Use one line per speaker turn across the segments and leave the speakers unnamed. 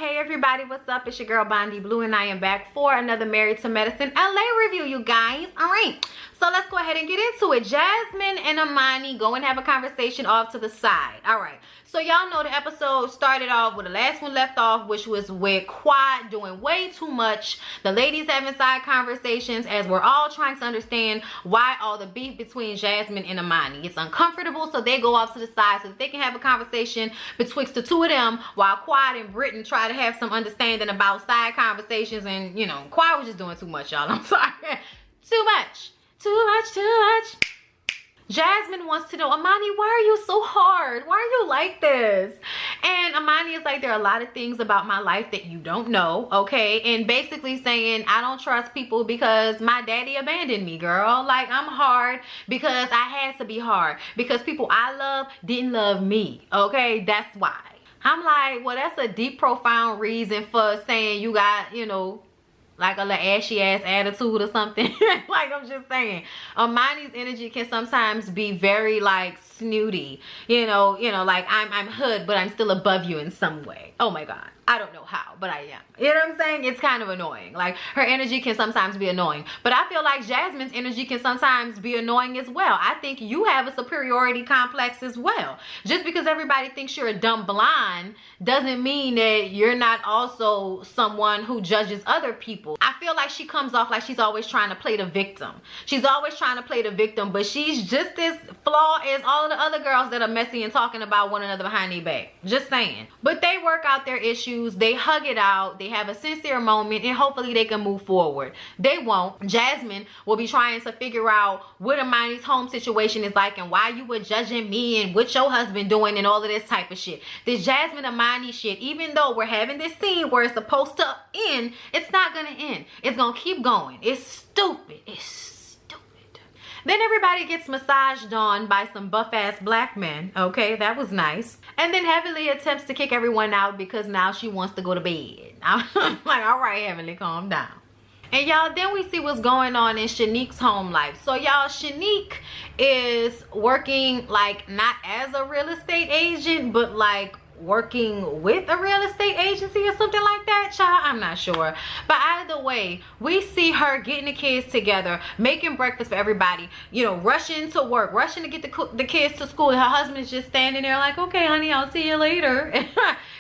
Hey everybody, what's up? It's your girl Bondi Blue and I am back for another Married to Medicine LA review, you guys. All right, so let's go ahead and get into it. Jasmine and Imani go and have a conversation off to the side. All right, so y'all know the episode started off where the last one left off, which was with Quad doing way too much. The ladies having side conversations as we're all trying to understand why all the beef between Jasmine and Imani. It's uncomfortable, so they go off to the side so that they can have a conversation betwixt the two of them while Quad and Britton try to have some understanding about side conversations. And you know, Quad was just doing too much, y'all. I'm sorry. Too much. Jasmine wants to know, Imani, why are you so hard? Why are you like this? And Imani is like, there are a lot of things about my life that you don't know, okay? And basically saying, I don't trust people because my daddy abandoned me, girl. Like, I'm hard because I had to be hard. Because people I love didn't love me, okay? That's why. I'm like, well, that's a deep, profound reason for saying you got, you know, like a little ashy ass attitude or something. Like, I'm just saying, Imani's energy can sometimes be very like snooty, you know, like I'm hood but I'm still above you in some way. Oh my god, I don't know how, but I am. You know what I'm saying? It's kind of annoying. Like, her energy can sometimes be annoying, but I feel like Jasmine's energy can sometimes be annoying as well. I think you have a superiority complex as well. Just because everybody thinks you're a dumb blonde doesn't mean that you're not also someone who judges other people. I feel like she comes off like she's always trying to play the victim. She's always trying to play the victim, but she's just as flawed as all of the other girls that are messy and talking about one another behind their back. Just saying. But they work out their issues, they hug it out, they have a sincere moment, and hopefully they can move forward. They won't. Jasmine will be trying to figure out what Imani's home situation is like and why you were judging me and what your husband doing and all of this type of shit. This Jasmine Imani shit, even though we're having this scene where it's supposed to end, it's not gonna end. It's gonna keep going. It's stupid. It's stupid. Then everybody gets massaged on by some buff-ass black men. Okay, that was nice. And then Heavenly attempts to kick everyone out because now she wants to go to bed. I'm like, all right, Heavenly, calm down. And y'all, then we see what's going on in Shanique's home life. So y'all, Shanique is working like not as a real estate agent, but like working with a real estate agency or something like that, child. I'm not sure, but either way, we see her getting the kids together, making breakfast for everybody, you know, rushing to work, rushing to get the kids to school, and her husband is just standing there like, okay honey, I'll see you later.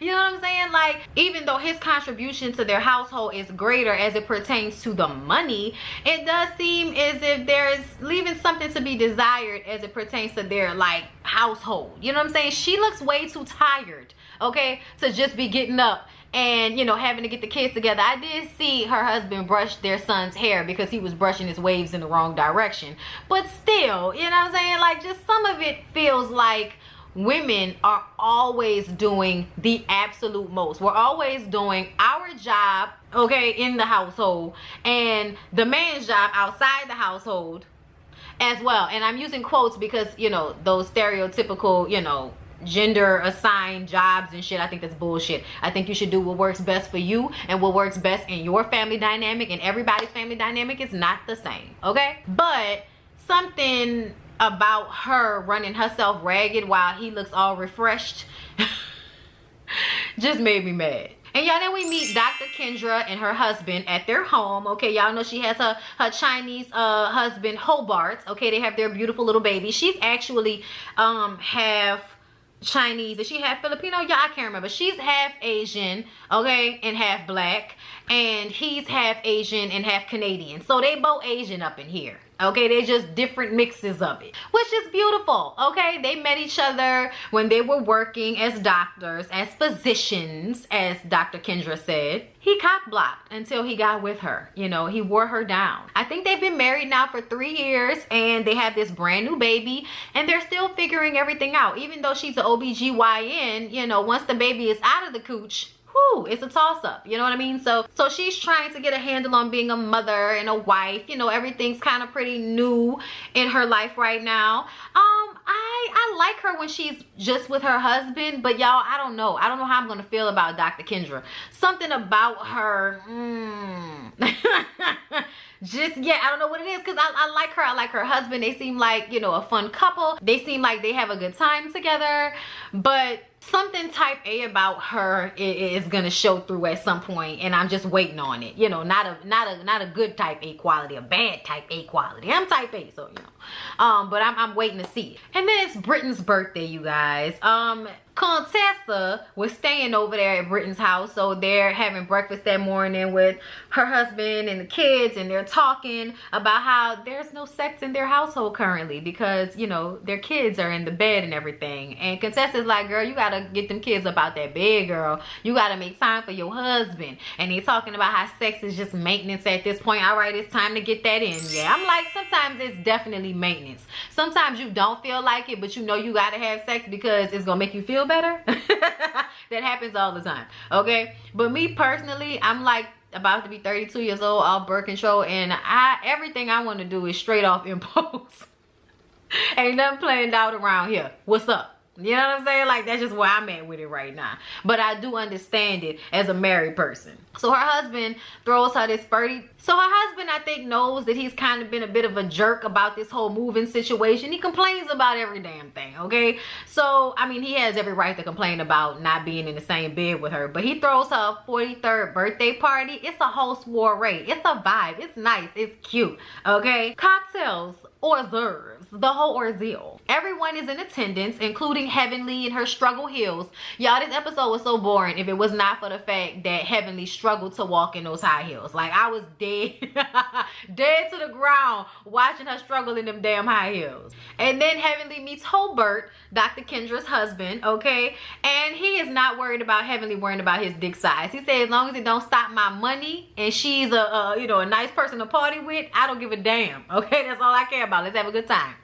You know what I'm saying? Like, even though his contribution to their household is greater as it pertains to the money, it does seem as if there's leaving something to be desired as it pertains to their like household. You know what I'm saying? She looks way too tired, okay, to just be getting up and, you know, having to get the kids together. I did see her husband brush their son's hair because he was brushing his waves in the wrong direction, but still, you know what I'm saying? Like, just some of it feels like women are always doing the absolute most. We're always doing our job, okay, in the household, and the man's job outside the household as well. And I'm using quotes because, you know, those stereotypical, you know, gender assigned jobs and shit, I think that's bullshit. I think you should do what works best for you and what works best in your family dynamic, and everybody's family dynamic is not the same, okay? But something about her running herself ragged while he looks all refreshed just made me mad. And y'all, then we meet Dr. Kendra and her husband at their home. Okay, y'all know she has her Chinese husband Hobart. Okay, they have their beautiful little baby. She's actually half Chinese. Is she half Filipino? Yeah, I can't remember. She's half Asian, okay, and half black, and he's half Asian and half Canadian. So they both Asian up in here, okay? They're just different mixes of it, which is beautiful, okay? They met each other when they were working as doctors, as physicians, as Dr. Kendra said. He cock-blocked until he got with her. You know, he wore her down. I think they've been married now for 3 years, and they have this brand new baby, and they're still figuring everything out. Even though she's an OBGYN, you know, once the baby is out of the cooch, whew, it's a toss-up, you know what I mean? So she's trying to get a handle on being a mother and a wife. You know, everything's kind of pretty new in her life right now. I like her when she's just with her husband, but y'all, I don't know how I'm gonna feel about Dr. Kendra. Something about her, just, yeah, I don't know what it is, because I like her. I like her husband. They seem like, you know, a fun couple. They seem like they have a good time together, but something type A about her is gonna show through at some point, and I'm just waiting on it. You know, not a good type A quality, a bad type A quality. I'm type A, so you know. But I'm waiting to see. And then it's Britton's birthday, you guys. Contessa was staying over there at Britton's house, so they're having breakfast that morning with her husband and the kids, and they're talking about how there's no sex in their household currently because, you know, their kids are in the bed and everything. And Contessa's like, girl, you gotta get them kids up out that bed, girl. You gotta make time for your husband. And he's talking about how sex is just maintenance at this point. All right, it's time to get that in. Yeah, I'm like, sometimes it's definitely maintenance. Sometimes you don't feel like it, but you know you gotta have sex because it's gonna make you feel better. That happens all the time, okay? But me personally, I'm like about to be 32 years old, off birth control, and everything I want to do is straight off impulse. Ain't nothing planned out around here. What's up? You know what I'm saying? Like, that's just where I'm at with it right now. But I do understand it as a married person. So her husband throws her this 30. So her husband, I think, knows that he's kind of been a bit of a jerk about this whole moving situation. He complains about every damn thing, okay? So, I mean, he has every right to complain about not being in the same bed with her. But he throws her a 43rd birthday party. It's a whole soiree. It's a vibe. It's nice. It's cute, okay? Cocktails, hors d'oeuvres, the whole ordeal. Everyone is in attendance, including Heavenly in her struggle heels. Y'all, this episode was so boring if it was not for the fact that Heavenly struggled to walk in those high heels. Like, I was dead, dead to the ground watching her struggle in them damn high heels. And then Heavenly meets Hobart, Dr. Kendra's husband, okay? And he is not worried about Heavenly worrying about his dick size. He said, as long as it don't stop my money and she's a you know, a nice person to party with, I don't give a damn, okay? That's all I care about. Let's have a good time.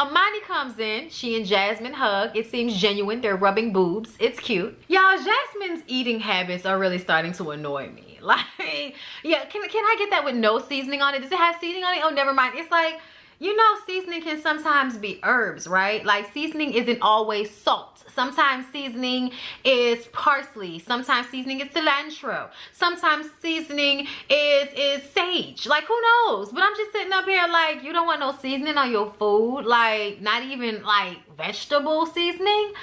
Imani comes in. She and Jasmine hug. It seems genuine. They're rubbing boobs. It's cute. Y'all, Jasmine's eating habits are really starting to annoy me. Like, yeah, can I get that with no seasoning on it? Does it have seasoning on it? Oh, never mind. It's like, you know, seasoning can sometimes be herbs, right? Like, seasoning isn't always salt. Sometimes seasoning is parsley. Sometimes seasoning is cilantro. Sometimes seasoning is sage. Like, who knows? But I'm just sitting up here like, you don't want no seasoning on your food? Like, not even like vegetable seasoning?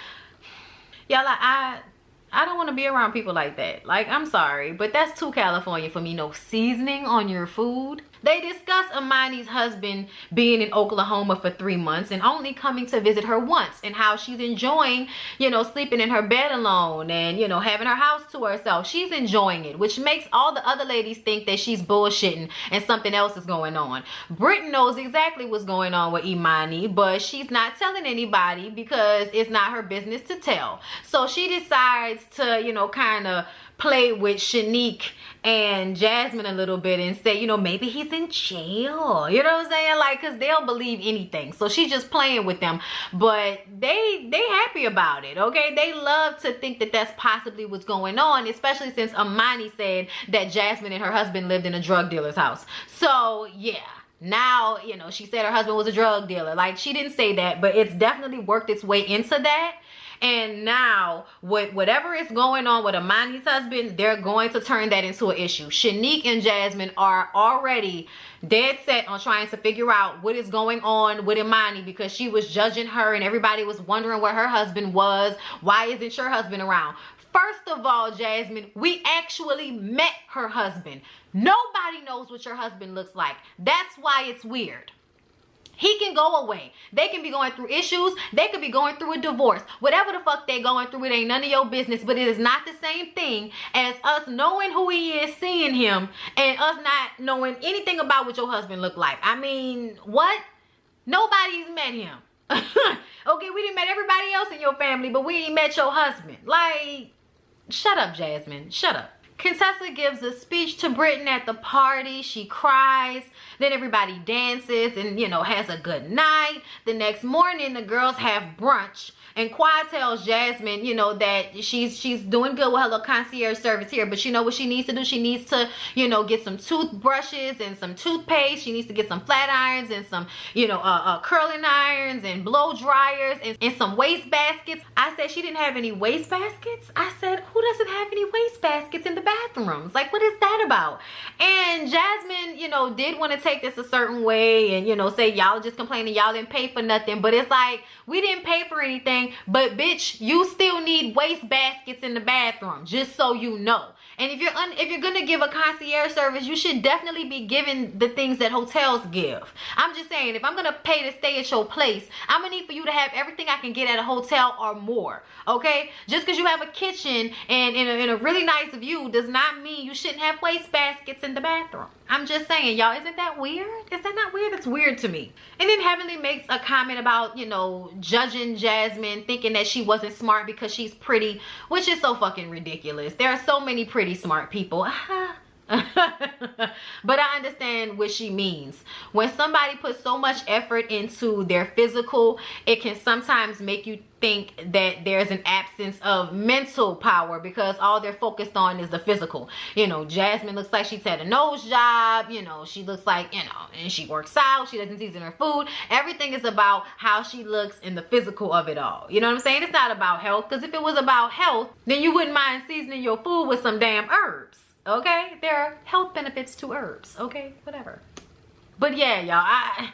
Yeah, like, I don't want to be around people like that. Like, I'm sorry, but that's too California for me. No seasoning on your food. They discuss Imani's husband being in Oklahoma for 3 months and only coming to visit her once, and how she's enjoying, you know, sleeping in her bed alone and, you know, having her house to herself. She's enjoying it, which makes all the other ladies think that she's bullshitting and something else is going on. Britton knows exactly what's going on with Imani, but she's not telling anybody because it's not her business to tell. So she decides to, you know, kind of play with Shanique and Jasmine a little bit and say, you know, maybe he's in jail. You know what I'm saying? Like, because they'll believe anything. So she's just playing with them. But they happy about it, okay? They love to think that that's possibly what's going on, especially since Imani said that Jasmine and her husband lived in a drug dealer's house. So, yeah. Now, you know, she said her husband was a drug dealer. Like, she didn't say that, but it's definitely worked its way into that. And now, whatever is going on with Imani's husband, they're going to turn that into an issue. Shanique and Jasmine are already dead set on trying to figure out what is going on with Imani, because she was judging her and everybody was wondering where her husband was. Why isn't your husband around? First of all, Jasmine, we actually met her husband. Nobody knows what your husband looks like. That's why it's weird. He can go away. They can be going through issues. They could be going through a divorce. Whatever the fuck they going through, it ain't none of your business. But it is not the same thing as us knowing who he is, seeing him, and us not knowing anything about what your husband looked like. I mean, what? Nobody's met him. Okay, we didn't met everybody else in your family, but we ain't met your husband. Like, shut up, Jasmine. Shut up. Contessa gives a speech to Britton at the party. She cries. Then everybody dances and, you know, has a good night. The next morning, the girls have brunch. And Quad tells Jasmine, you know, that she's doing good with her little concierge service here. But you know what she needs to do? She needs to, you know, get some toothbrushes and some toothpaste. She needs to get some flat irons and some, you know, curling irons and blow dryers and some waste baskets. I said she didn't have any waste baskets. I said, who doesn't have any waste baskets in the bathrooms. Like, what is that about? And Jasmine, you know, did want to take this a certain way and, you know, say y'all just complaining y'all didn't pay for nothing. But it's like, we didn't pay for anything, but bitch, you still need waste baskets in the bathroom, just so you know. And if you're gonna give a concierge service, you should definitely be giving the things that hotels give. I'm just saying, if I'm gonna pay to stay at your place, I'm gonna need for you to have everything I can get at a hotel or more. Okay? Just because you have a kitchen and in a really nice view does not mean you shouldn't have waste baskets in the bathroom. I'm just saying, y'all, isn't that weird? Is that not weird? It's weird to me. And then Heavenly makes a comment about, you know, judging Jasmine, thinking that she wasn't smart because she's pretty, which is so fucking ridiculous. There are so many pretty smart people. But I understand what she means. When somebody puts so much effort into their physical, it can sometimes make you think that there's an absence of mental power because all they're focused on is the physical. You know, Jasmine looks like she's had a nose job. You know, she looks like, you know, and she works out. She doesn't season her food. Everything is about how she looks and the physical of it all. You know what I'm saying? It's not about health, because if it was about health, then you wouldn't mind seasoning your food with some damn herbs. Okay, there are health benefits to herbs. Okay, whatever. But yeah, y'all, I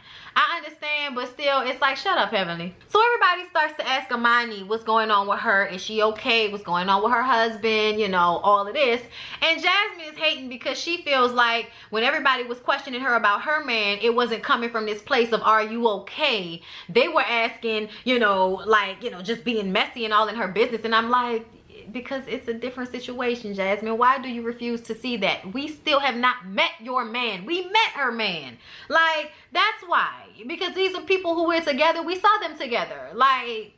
understand, but still, it's like, shut up, Heavenly. So everybody starts to ask Imani what's going on with her. Is she okay? What's going on with her husband? You know, all of this. And Jasmine is hating because she feels like when everybody was questioning her about her man, it wasn't coming from this place of, are you okay? They were asking, you know, like, you know, just being messy and all in her business. And I'm like, because it's a different situation, Jasmine. Why do you refuse to see that? We still have not met your man. We met her man. Like, that's why. Because these are people who we're together. We saw them together. Like,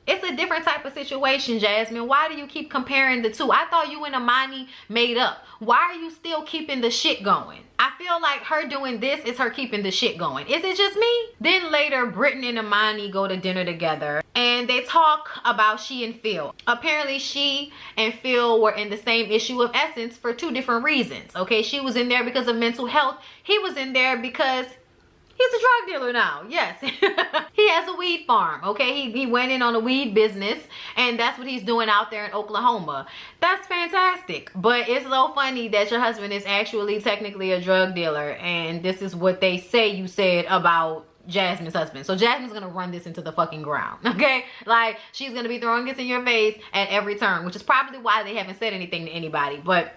it's a different type of situation, Jasmine. Why do you keep comparing the two? I thought you and Imani made up. Why are you still keeping the shit going? I feel like her doing this is her keeping the shit going. Is it just me? Then later, Britton and Imani go to dinner together and they talk about she and Phil. Apparently, she and Phil were in the same issue of essence for two different reasons. Okay, she was in there because of mental health. He was in there because he's a drug dealer now. Yes. He has a weed farm. Okay. He went in on a weed business and that's what he's doing out there in Oklahoma. That's fantastic. But it's so funny that your husband is actually technically a drug dealer. And this is what they say you said about Jasmine's husband. So Jasmine's gonna run this into the fucking ground. Okay. Like, she's gonna be throwing this in your face at every turn, which is probably why they haven't said anything to anybody. But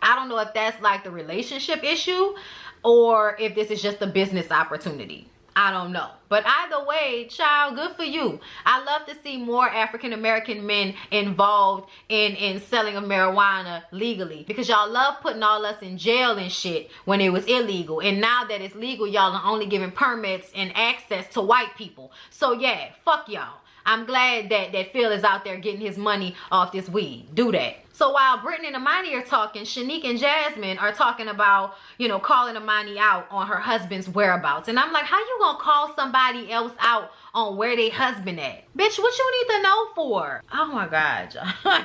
I don't know if that's like the relationship issue or if this is just a business opportunity. I don't know. But either way, child, good for you. I love to see more African-American men involved in selling of marijuana legally. Because y'all love putting all us in jail and shit when it was illegal. And now that it's legal, y'all are only giving permits and access to white people. So yeah, fuck y'all. I'm glad that Phil is out there getting his money off this weed. Do that. So while Britton and Imani are talking, Shanique and Jasmine are talking about, you know, calling Imani out on her husband's whereabouts. And I'm like, how you gonna call somebody else out on where they husband at? Bitch, what you need to know for? Oh my God, y'all.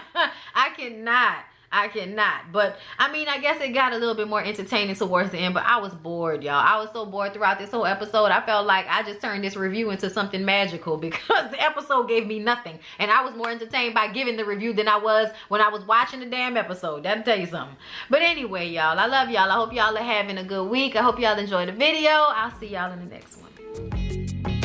I cannot. But I mean, I guess it got a little bit more entertaining towards the end, but I was bored, y'all. I was so bored throughout this whole episode. I felt like I just turned this review into something magical because the episode gave me nothing. And I was more entertained by giving the review than I was when I was watching the damn episode. That'll tell you something. But anyway, y'all, I love y'all. I hope y'all are having a good week. I hope y'all enjoyed the video. I'll see y'all in the next one.